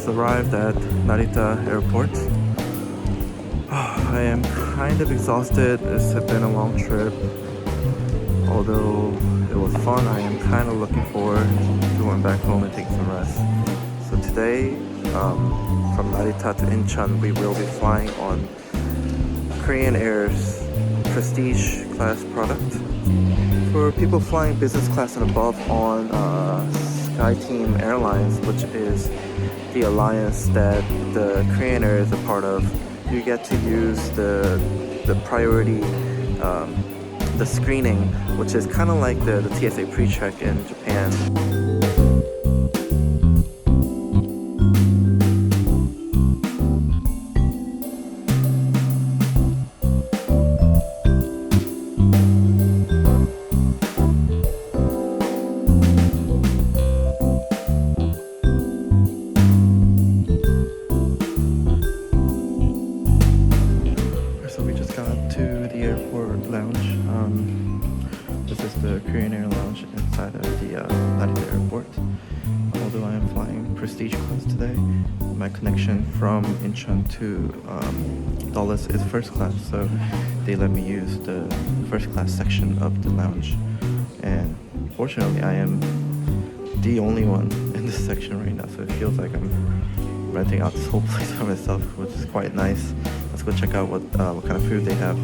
just arrived at Narita airport. I am kind of exhausted. It's been a long trip. Although it was fun, I am kind of looking forward to going back home and taking some rest. So today, from Narita to Incheon, we will be flying on Korean Air's prestige class product. For people flying business class and above on SkyTeam Airlines, which is the alliance that the Korean Air is a part of, you get to use the priority, the screening, which is kind of like the TSA pre-check in Japan. Lounge. This is the Korean Air lounge inside of the Narita airport. Although I am flying prestige class today, my connection from Incheon to Dulles is first class, so they let me use the first class section of the lounge. And fortunately, I am the only one in this section right now, so it feels like I'm renting out this whole place for myself, which is quite nice. Let's go check out what kind of food they have.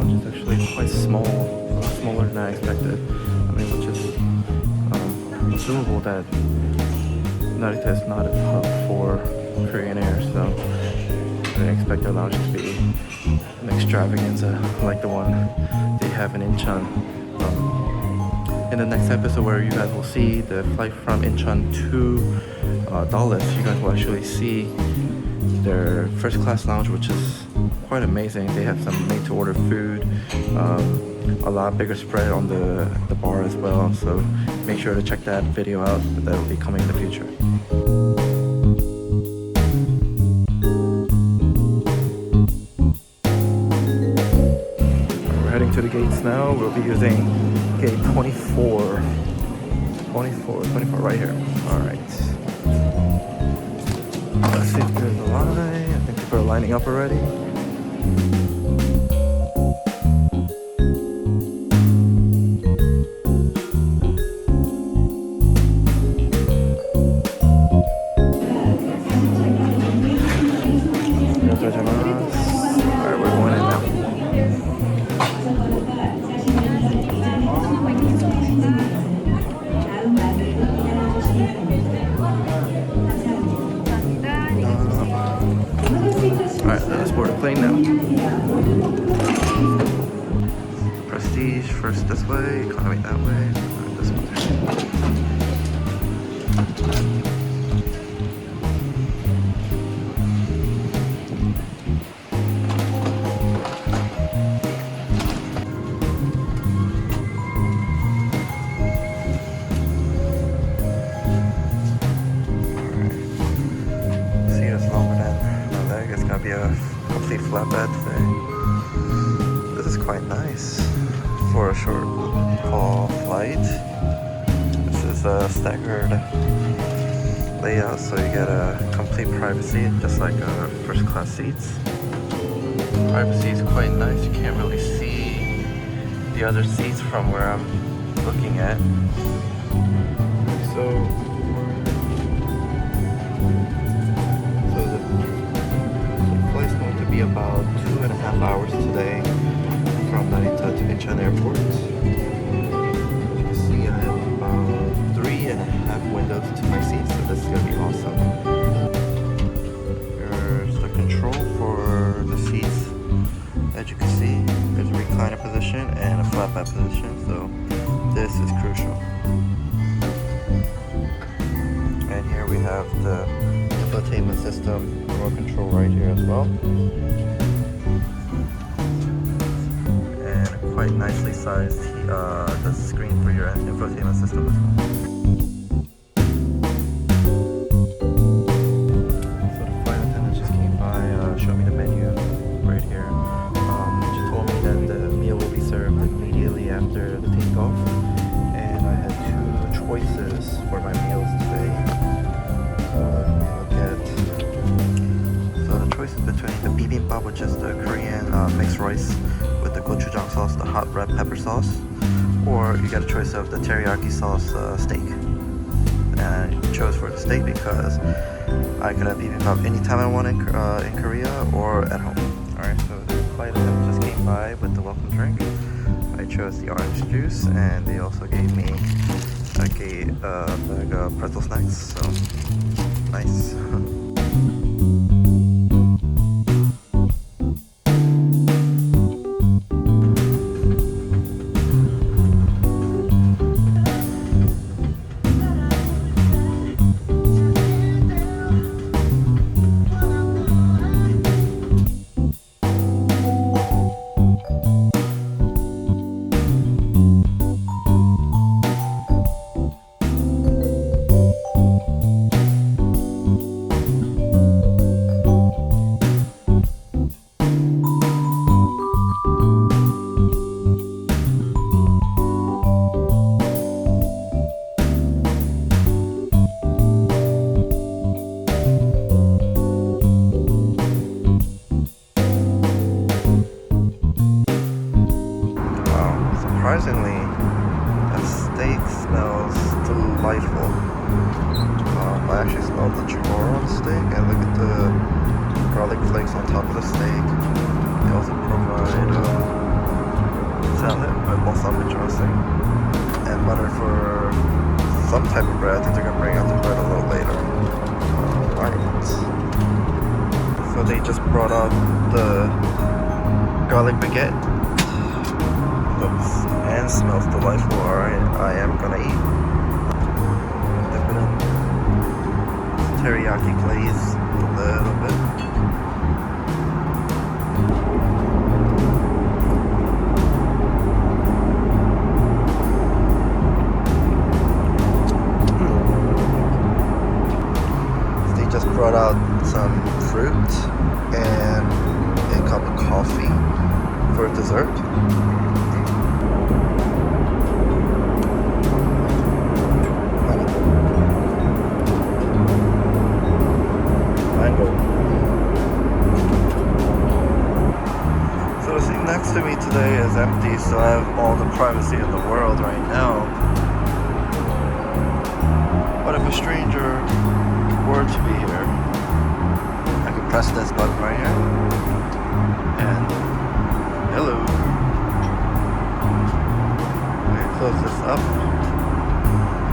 Is actually quite smaller than I expected. I mean, which is assumable that Narita is not a hub for Korean Air, so I didn't expect their lounge to be an extravaganza like the one they have in Incheon. In the next episode, where you guys will see the flight from Incheon to Dulles, you guys will actually see their first class lounge, which is quite amazing. They have some made to order food, a lot bigger spread on the bar as well, so make sure to check that video out. That will be coming in the future. We're heading to the gates now. We'll be using gate 24 right here. Alright, let's see if there's a line. I think people are lining up already. Alright, we're going in now. Alright, let's board the plane now. Prestige first this way, economy that way, this one. Be a complete flatbed thing. This is quite nice for a short haul flight. This is a staggered layout, so you get a complete privacy, just like first class seats. Privacy is quite nice. You can't really see the other seats from where I'm looking at. So about 2.5 hours today from Narita to Incheon Airport. As you can see, I am about navigation, so this is crucial. And here we have the infotainment system remote control right here as well. And quite nicely sized the screen for your infotainment system as well. So the flight attendant just came by, showed me the menu right here. She told me that the meal will be served immediately after the takeoff. And I had two choices for my meals today. So the choice is between the bibimbap, which is the Korean mixed rice with the gochujang sauce, the hot red pepper sauce, or you get a choice of the teriyaki sauce steak. And I chose for the steak because I could have bibimbap anytime I want in Korea or at home. Alright, so the flight attendant just came by with the welcome drink. I chose the orange juice, and they also gave me like a bag of pretzel snacks, so nice. Surprisingly, the steak smells delightful. I actually smelled the churro on the steak, and look at the garlic flakes on top of the steak. They also provide salad with wasabi dressing and butter for some type of bread. I think they're gonna bring out the bread a little later. Alright. So they just brought out the garlic baguette. Looks and smells delightful. Alright, I am gonna eat. Dip it in teriyaki glaze a little bit. They just brought out some fruit and a cup of coffee for dessert. So the seat next to me today is empty, so I have all the privacy in the world right now. But if a stranger were to be here, I could press this button right here, and hello. I can close this up,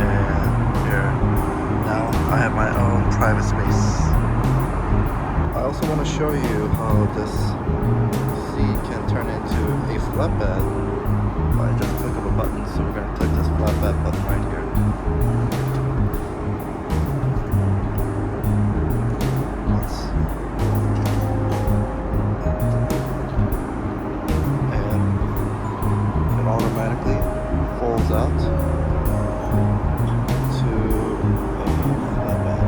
and here, now I have my own private space. I also want to show you how this seat can turn into a flatbed by just click of a button. So we're going to click this flatbed button right here. And it automatically folds out to a flatbed.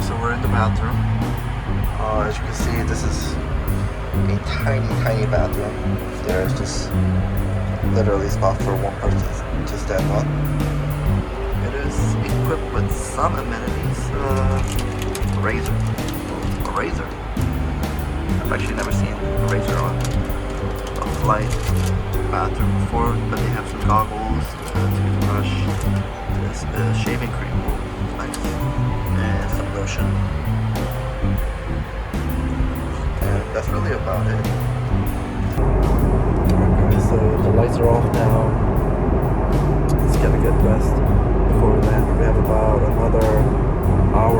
So we're in the bathroom. As you can see, this is a tiny bathroom. There's just literally a spot for one person to stand on. It is equipped with some amenities. A razor. I've actually never seen a razor on a flight bathroom before, but they have some goggles, a toothbrush, this shaving cream. lights and some lotion. And that's really about it. Alright, so the lights are off now. Let's get a good rest before we land. We have about another hour